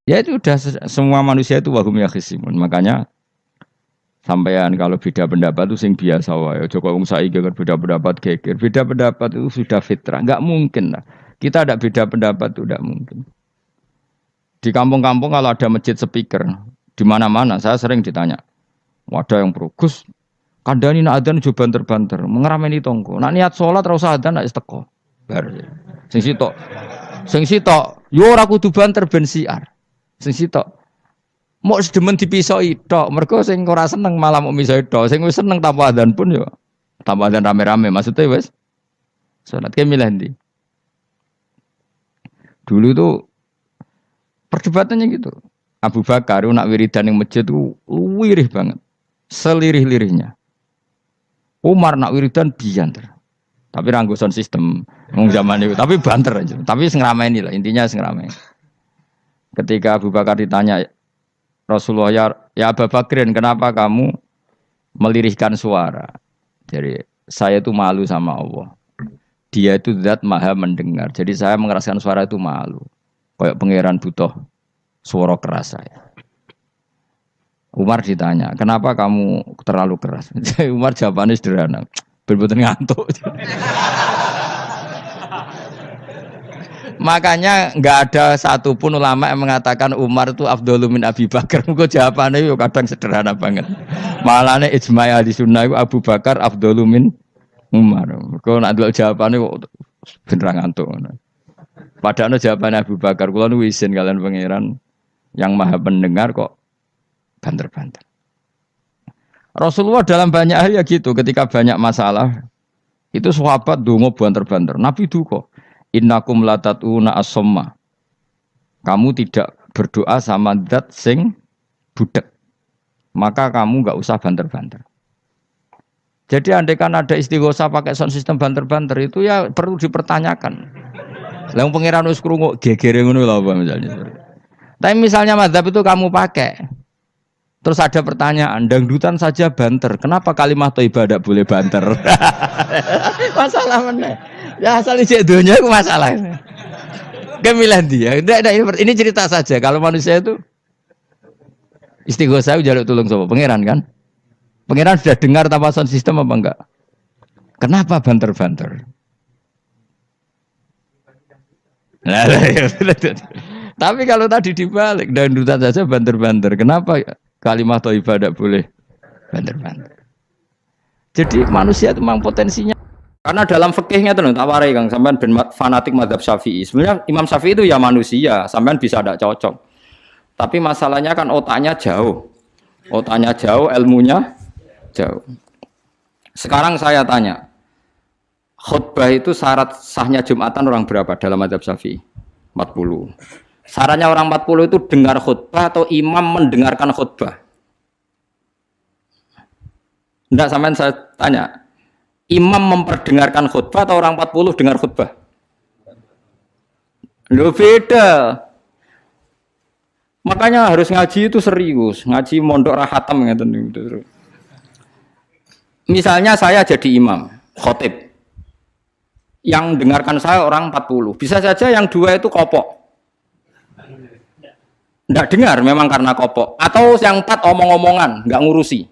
Ya itu udah semua manusia itu wahum yakhisimun. Makanya sampean kalau beda pendapat itu sing biasa wae. Aja kok wong saiki kan beda pendapat geger. Beda pendapat itu sudah fitrah. Enggak mungkin lah. Kita ada beda pendapat itu enggak mungkin. Di kampung-kampung kalau ada masjid speaker di mana-mana saya sering ditanya. Wadah yang progus kandani nak adzan jo banter-banter, mengerameni tonggo. Nak niat salat ora usah adzan nak teko. Bar. Sing sitok. Sing sitok yo ora kudu banter ben siar. Sing sitok mau sedemen dipisoi tok, mergo sing ora seneng malah mau misoi tok, sing wis seneng tanpa adzan pun yo tanpa adzan rame-rame maksudnya wis salat ke milih ndi. Dulu tuh perdebatannya gitu. Abu Bakar nak wiridan yang masjid tuh wirih banget. Selirih-lirihnya. Umar nak wiridan bianter. Tapi ranggusan sistem wong zaman itu, tapi banter aja. Tapi sing ramai lah, intinya sing ramai. Ketika Abu Bakar ditanya Rasulullah ya Abu Bakrin kenapa kamu melirihkan suara? Jadi saya itu malu sama Allah. Dia itu zat maha mendengar. Jadi saya mengeraskan suara itu malu. Kayak pangeran butuh suara keras saya. Umar ditanya, kenapa kamu terlalu keras? Umar jawabannya sederhana, bener-bener ngantuk. Makanya nggak ada satupun ulama yang mengatakan Umar itu afdhalu min Abi Bakar. Mungkin jawabannya yo kadang sederhana banget. Malahnya ijma' ahli sunnah itu Abu Bakar afdhalu min Umar. Kalau nak delok jawabannya kok bener ngantuk. Padahal jawabannya Abu Bakar, kula nu isin kalian pangeran yang maha pendengar kok banter-banter. Rasulullah dalam banyak hal ya gitu, ketika banyak masalah itu sahabat donga banter-banter. Nabi duka, innakum latatuna as-somma. Kamu tidak berdoa sama zat sing budek. Maka kamu enggak usah banter-banter. Jadi andai kan ada istighosah pakai sound system banter-banter itu ya perlu dipertanyakan. Lah pangeran wis krungu gegere ngono lho apa misalnya. Tapi misalnya mazhab itu kamu pakai. Terus ada pertanyaan, dangdutan saja banter. Kenapa kalimat thayyibah tidak boleh banter? Masalah mana? Ya asal ijek donya itu masalah. Kemilan dia. Ini cerita saja. Kalau manusia itu istighosah jaluk tulung sapa? Pangeran kan? Pangeran sudah dengar tanpa sound system apa enggak? Kenapa banter-banter? Nah, tapi kalau tadi dibalik dangdutan saja banter-banter. Kenapa kalimat thayyibah tidak boleh banter-banter? Jadi manusia itu memang potensinya. Karena dalam fikihnya itu tak warai Kang, sampean ben fanatik mazhab Syafi'i. Sebenarnya Imam Syafi'i itu ya manusia, sampean bisa tidak cocok. Tapi masalahnya kan otaknya jauh. Otaknya jauh, ilmunya jauh. Sekarang saya tanya, khutbah itu syarat sahnya Jumatan orang berapa dalam mazhab Syafi'i? 40. Syaratnya orang 40 itu dengar khutbah atau imam mendengarkan khutbah? Enggak, sampean saya tanya. Imam memperdengarkan khutbah atau orang 40 dengar khutbah? Loh beda. Makanya harus ngaji itu serius. Ngaji mondok rahatam gitu. Misalnya saya jadi imam, khotib. Yang dengarkan saya orang 40. Bisa saja yang dua itu kopok. Tidak dengar memang karena kopok. Atau yang 4 omong-omongan, nggak ngurusi.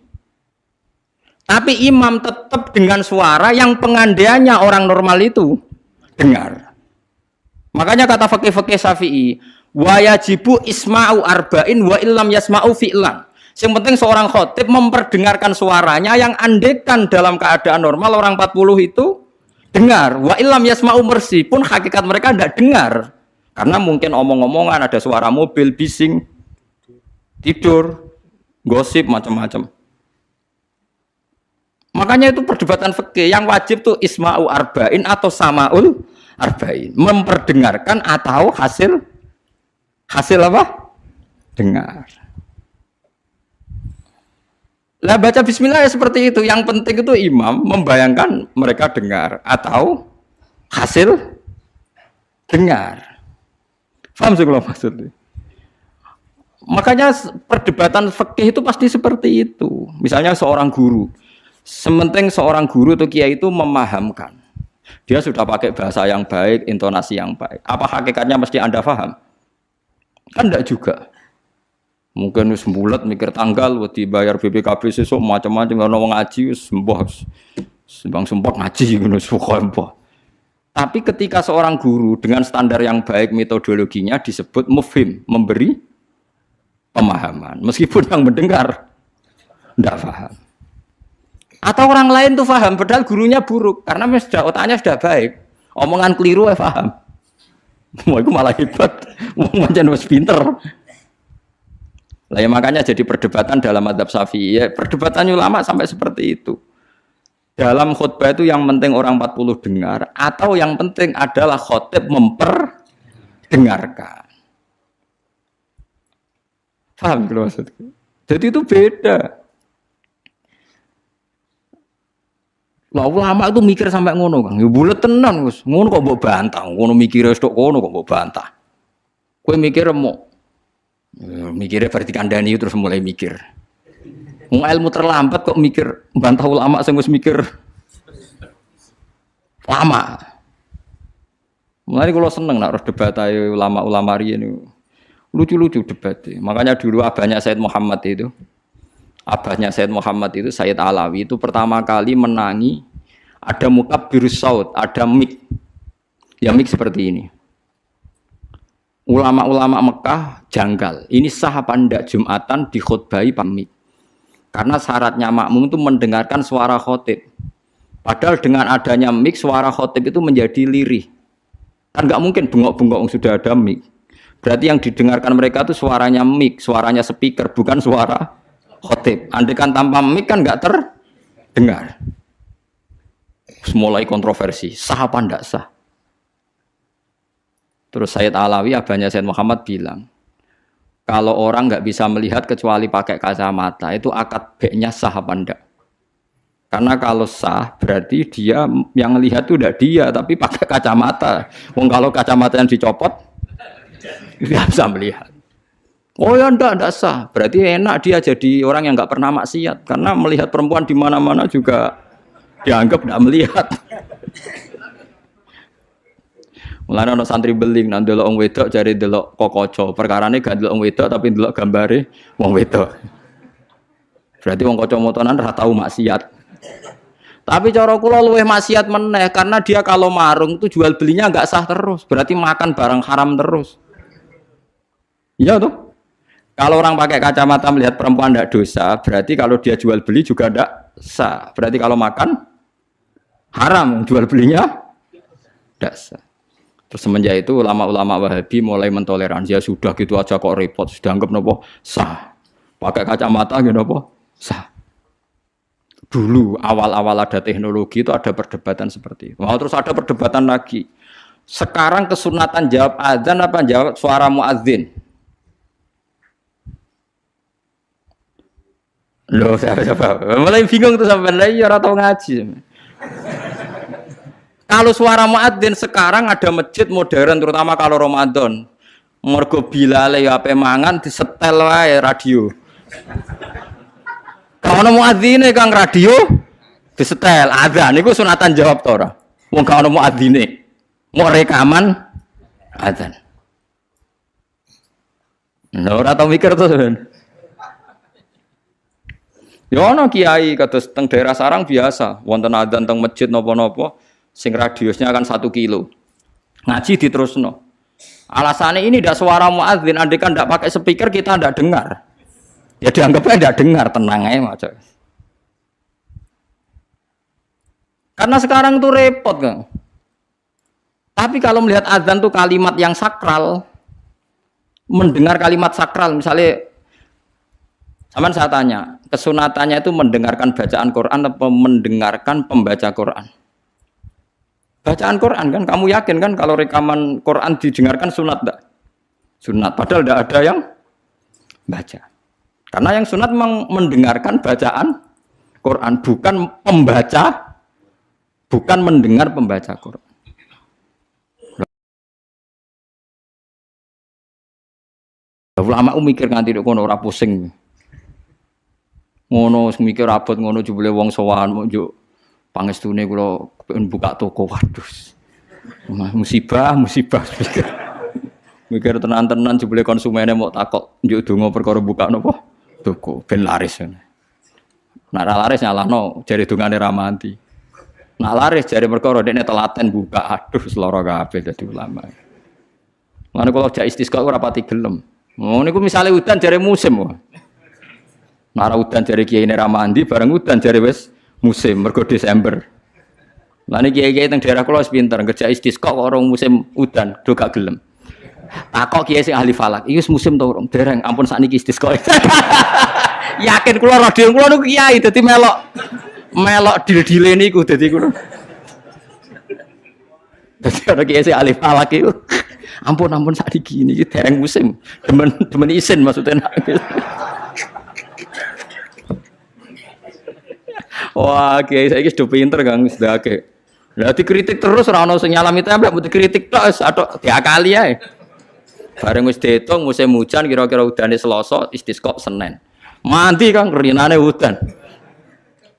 Tapi imam tetap dengan suara yang pengandaiannya orang normal itu dengar. Makanya kata fikih-fikih Syafi'i, wa yajibu isma'u arba'in wa illam yasma'u fi'lan. Yang penting seorang khotib memperdengarkan suaranya yang andekan dalam keadaan normal orang 40 itu dengar. Wa illam yasma'u mersi pun hakikat mereka tidak dengar. Karena mungkin omong-omongan, ada suara mobil, bising, tidur, gosip, macam-macam. Makanya itu perdebatan fikih. Yang wajib tuh isma'u arba'in atau sama'ul arba'in. Memperdengarkan atau hasil apa? Dengar. Lah baca bismillah ya seperti itu. Yang penting itu imam membayangkan mereka dengar atau hasil dengar. Paham sih kalau maksudnya? Makanya perdebatan fikih itu pasti seperti itu. Misalnya seorang guru, sementing seorang guru atau kiai itu memahamkan. Dia sudah pakai bahasa yang baik, intonasi yang baik. Apa hakikatnya mesti Anda paham? Kan enggak juga. Mungkin wis bulet mikir tanggal wedi bayar BPKB sesuk macam-macam ono wong ngaji wis mbah. Sembang sumpah ngaji ngono mbah. Tapi ketika seorang guru dengan standar yang baik metodologinya disebut mufhim, memberi pemahaman. Meskipun yang mendengar tidak paham. Atau orang lain tuh paham, padahal gurunya buruk. Karena sudah otaknya sudah baik. Omongan keliru paham. Wah, itu malah hebat. Macam wis pinter. Lah ya makanya jadi perdebatan dalam madzhab Syafi'i. Ya, perdebatan ulama sampai seperti itu. Dalam khutbah itu yang penting orang 40 dengar atau yang penting adalah khotib memperdengarkan. Paham gitu maksudku? Jadi itu beda. Lah ulama itu mikir sampai ngono, Kang. Ya bulet tenan, Gus. Ngono kok mbok bantah. Ngono mikire tok kono kok mbok bantah. Kowe mikir mau mikirnya berarti kandani terus mulai mikir. Mau ilmu terlambat kok mikir bantah ulama sing wis mikir lama. Mulai kalau seneng nak debat ayo ulama-ulama riyen lucu-lucu debatnya. Makanya dulu abahnya Said Muhammad itu Said Alawi itu pertama kali menangi ada mukabbirus saut, ada mik. Ya mik seperti ini. Ulama-ulama Mekah janggal. Ini sah apa ndak Jumatan dikhutbahi pamit. Karena syaratnya makmum itu mendengarkan suara khotib. Padahal dengan adanya mik suara khotib itu menjadi lirih. Kan nggak mungkin bengok-bengok sudah ada mik. Berarti yang didengarkan mereka itu suaranya mik, suaranya speaker, bukan suara khotib. Andai kan tanpa mik kan nggak terdengar. Mulai kontroversi, sah apa ndak sah? Terus Said Alawi, abahnya Said Muhammad bilang, kalau orang nggak bisa melihat kecuali pakai kacamata, itu akad baiknya sah apa enggak? Karena kalau sah, berarti dia yang lihat itu tidak dia, tapi pakai kacamata. Wong kalau kacamata yang dicopot, dia bisa melihat. Oh ya enggak sah. Berarti enak dia jadi orang yang nggak pernah maksiat, karena melihat perempuan di mana-mana juga dianggap tidak melihat. Mulane ana santri beling nang delok wong wedok jare delok kokoco. Perkarane gak delok wong wedok tapi delok gambare wong wedok. Berarti wong kacamataan ora tau maksiat. Tapi cara kula luwih maksiat meneh karena dia kalau marung itu jual belinya enggak sah terus. Berarti makan barang haram terus. Iya tuh. Kalau orang pakai kacamata melihat perempuan enggak dosa, berarti kalau dia jual beli juga enggak sah. Berarti kalau makan haram, jual belinya enggak sah. Terus semenjak itu ulama-ulama Wahabi mulai mentoleransi, ya sudah gitu aja kok repot, sudah anggap nopo sah. Pakai kacamata gitu nopo sah. Dulu awal-awal ada teknologi itu ada perdebatan seperti itu. Mau terus ada perdebatan lagi. Sekarang kesunatan jawab azan apa jawab suara muadzin? Loh, siapa? Mulai bingung tuh sampai lagi orang tahu ngaji. Kalau suara muadzin sekarang ada masjid modern terutama kalau Ramadan. Mergo bilale ya ape mangan disetel wae radio. Kalau ono muadzine Kang radio disetel adzan niku sunatan jawab to ora? Wong gak ono muadzine. Mau rekaman adzan. Nah, ora tau mikir to, Ben. Ya ono kiai kados teng daerah sarang biasa, wonten adzan teng masjid napa-napa. Sing radiusnya kan 1 kilo. Ngaji diterusno. Alasannya ini tidak suara muadzin, andai kan tidak pakai speaker kita tidak dengar. Ya dianggapnya tidak dengar, tenang aja macam. Karena sekarang tuh repot kan. Tapi kalau melihat azan tuh kalimat yang sakral, mendengar kalimat sakral, misalnya, aman saya tanya, kesunatannya itu mendengarkan bacaan Quran atau mendengarkan pembaca Quran? Bacaan Quran kan, kamu yakin kan kalau rekaman Quran didengarkan sunat enggak? Sunat, padahal tidak ada yang baca. Karena yang sunat memang mendengarkan bacaan Quran, bukan pembaca, bukan mendengar pembaca Quran. Ulama mikir nganti kono ora pusing. Ngono mikir abot ngono jebule wong sowan njuk pangestune kula buka toko waduh. Musibah. Mikir tenan-tenan jebule konsumennya mau takok njuk donga perkara buka napa? Toko ben laris. Nak ra laris nyalahno jare dongane ra mandi. Nak laris jare perkara dekne telaten buka. Aduh seloro kabeh dadi ulama. Mane kalau jak istisqa ora pati gelem. Oh niku misale udan jare musim. Nak udan jare kiyaine ra mandi bareng udan jare wis musim mergo Desember. Lah niki kiai teng daerah kula wis pinter kerja istisqa kok orang musim udan do gak gelem. Takok kiai sing ahli falak, iki wis musim to urung? Dereng, ampun sakniki istisqa. Yakin kula radio kula niku kiai dadi melok dil-dile niku dadi kula. Dadi ana kiai sing ahli falak iku. Ampun sakniki niki dereng musim. Demen isin maksudnya. Wah, kiai saiki sudah pinter Kang wis ndake. Lah dikritik terus ora ono sing nyalami templek, mbok dikritik tok wis atok diakali ae. Bareng wis diitung musim hujan kira-kira udane Selasa, istisqa Senin. Mandi Kang rinane udan.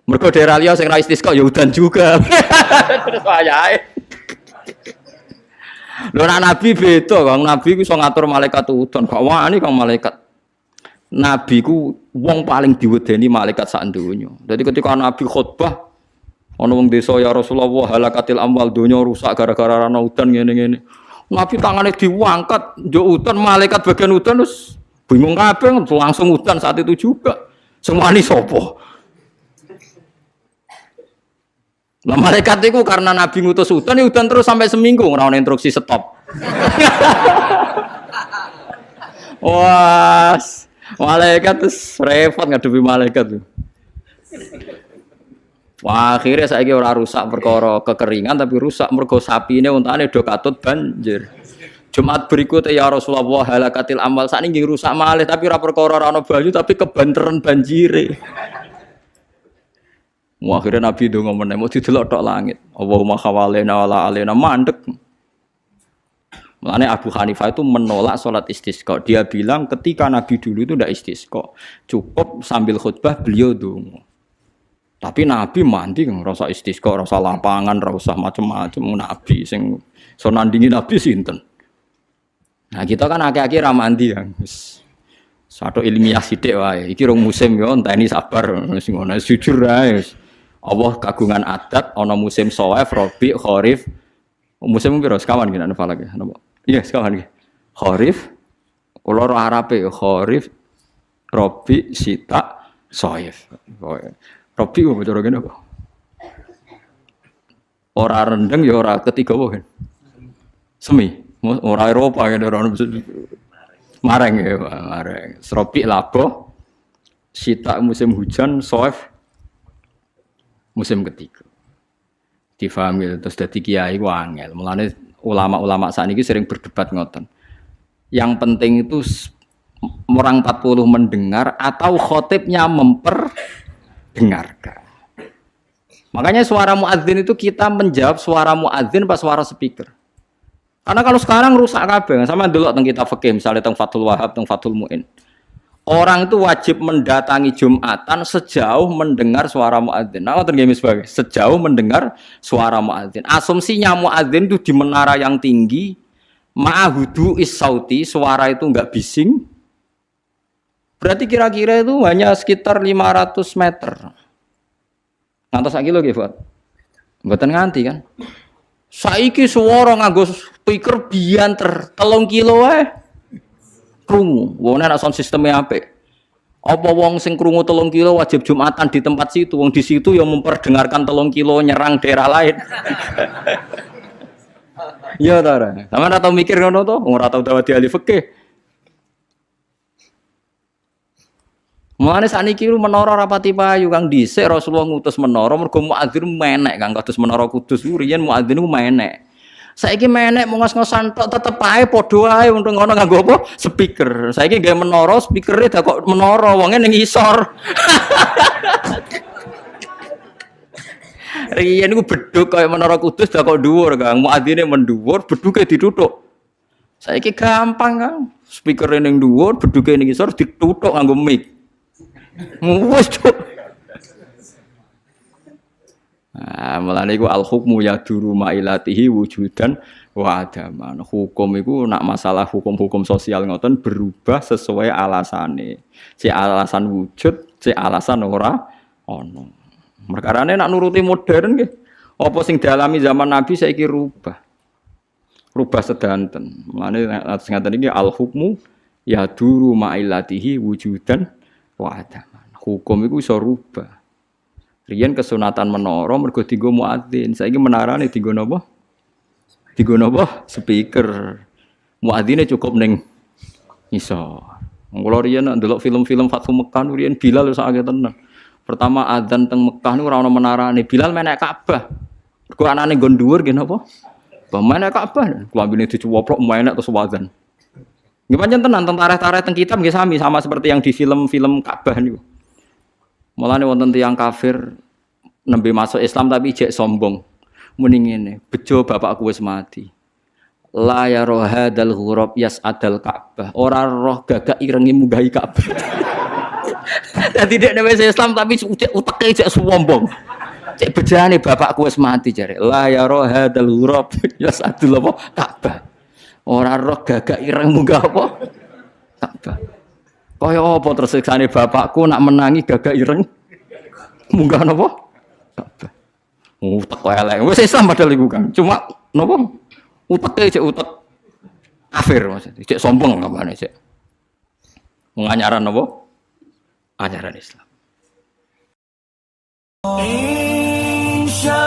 Mergo daerah liya sing ra istisqa ya udan juga. Terus wayahe. Lho nek nabi beda Kang, nabi ku iso ngatur malaikat udan, gak wani Kang malaikat. Nabi ku wong paling diwedeni malaikat sak donya. Dadi ketika nabi khutbah ana wong desa ya Rasulullah halakatil amwal donya rusak gara-gara ana udan ngene-ngene. Nabi tangane diangkat njuk udan malaikat bagian udan terus bingung kabeh langsung udan saat itu juga. Semani sapa? Lah malaikat iku karena nabi ngutus udan ya udan terus sampai seminggu ora ana instruksi stop. Wah, malaikat terus repot ngadepi malaikat tuh. Wah, akhirnya saiki ora rusak perkara kekeringan tapi rusak mergo sapine untane do katut banjir. Jumat berikutnya ya Rasulullah halakatil amal sakniki rusak malih tapi ora perkara ora ana banyu tapi kebanteran banjire. Wah, akhirnya Nabi ndonga meneh mau didelok tok langit. Allahumma khawalena wala alena mandek. Mulane Abu Hanifah itu menolak sholat istisqa. Dia bilang ketika Nabi dulu itu tidak istisqa, cukup sambil khutbah beliau donga. Tapi Nabi mandi kan rasa istisqa, rasa lapangan, rasa macam-macam Nabi sing so nandingi Nabi sinten. Nah, kita kan akeh-akeh ra mandi kan. Satu ilmiah sithik wae. Iki rong musim yo enteni sabar wis ngono jujur ae. Allah kagungan adat ana musim Shawaif, Rabi, Kharif. Musim piro sekawan ki nek falak ya napa? Iya, sekawan ki. Kharif kula ora Arabe Kharif, Rabi, Sita, Shawaif. Rabi kok cara kene apa? Ora rendeng ya ora ketiga wae. Semi, ora Eropa ya ora mareng ya, mareng. Rabi labo, Sita musim hujan, Shawaif musim ketiga. Difahami terus dadi kiai ku angel. Mulane ulama-ulama sakniki sering berdebat ngoten. Yang penting itu orang 40 mendengar atau khotibnya memperdengarkan. Makanya suara muadzin itu kita menjawab suara muadzin pas suara speaker. Karena kalau sekarang rusak kabeh. Sama delok teng kitab fikih misalnya teng Fathul Wahhab, teng Fathul Muin. Orang itu wajib mendatangi Jumatan sejauh mendengar suara muadzin. Nah, ngoten nggih sebagai sejauh mendengar suara muadzin. Asumsinya muadzin itu di menara yang tinggi, ma'ahudu is-sauti, suara itu enggak bising. Berarti kira-kira itu hanya sekitar 500 meter. Ngantos sak kilo nggih, Pak? Mboten nganti kan. Saiki suara nganggo speaker bianter 3 kilo wae. Krungu, wong nek sound sisteme apik. Apa wong sing krungu 3 kilo wajib Jumatan di tempat situ, wong di situ yang memperdengarkan 3 kilo nyerang daerah lain. Ya ta ora. Sampeyan ora tau mikir ngono to, ora tau dawuh ahli fikih. Mulane sakniki menara rapati payu Kang dhisik Rasulullah ngutus menara mergo muadzin menek Kang kados menara Kudus riyen muadzin ku menek. Saiki menek ngos-ngosan tok tetep ae padha ae untung ngono nganggo apa? Speaker. Saiki gawe menara, speakere dak kok menara wonge ning isor. Riyen niku bedhug kaya menara Kudus dak kok dhuwur, Kang. Muadzine mendhuwur, bedhuge dituthuk. Saiki gampang, Kang. Speakere ning dhuwur, bedhuge ning isor dituthuk nganggo mic. Wes, Cuk. mulane iku al hukmu yaduru mailatihi wujudan wa adaman. Hukum iku nak masalah hukum-hukum sosial ngoten berubah sesuai alasane. Si alasan wujud, si alasan ora ono. Perkarane nak nuruti modern nggih. Apa sing dialami zaman Nabi saiki rubah. Rubah sedanten. Mulane atus ngaten iki al hukmu yaduru mailatihi wujudan wa adaman. Hukum iku iso rubah. Riyen kesunatan menara mergo dienggo muadzin. Saiki menarane dienggo napa? Dienggo napa? Speaker. Muadzine cukup ning ngisor. Kula riyen ndelok film-film Fathu Mekah riyen Bilal sak akeh tenan. Pertama adzan teng Mekah niku ora ono menarane. Bilal menek Ka'bah. Mergo anane nggon dhuwur nggih napa? Menek Ka'bah. Klambine dicuwoplok menek terus adzan. Nggih pancen tenan teng tarikh-tarikh teng kitab nggih sami sama seperti yang di film-film Ka'bah niku. Mulane wonten tiyang kafir nembe masuk Islam tapi ijek sombong. Muni ngene, bejo bapakku wis mati. La ya rohadal ghurab yas'adal Ka'bah. Ora roh gagak irengi munggahi Ka'bah. Dadi nek wis Islam tapi uteke ijek sombong. Cek bejane bapakku wis mati jare. La ya rohadal ghurab yas'adul apa Ka'bah. Ora roh gagak ireng munggah apa Ka'bah. Kaya apa terus siksane bapakku nak menangi gagak ireng munggah napa? Ka'bah. Utek elek. Wis Islam padahal iku Kang. Cuma napa? Uteke cek utek kafir maksudnya. Cek sombong kamane cek. Menganyaran napa? Anyaran Islam. Insya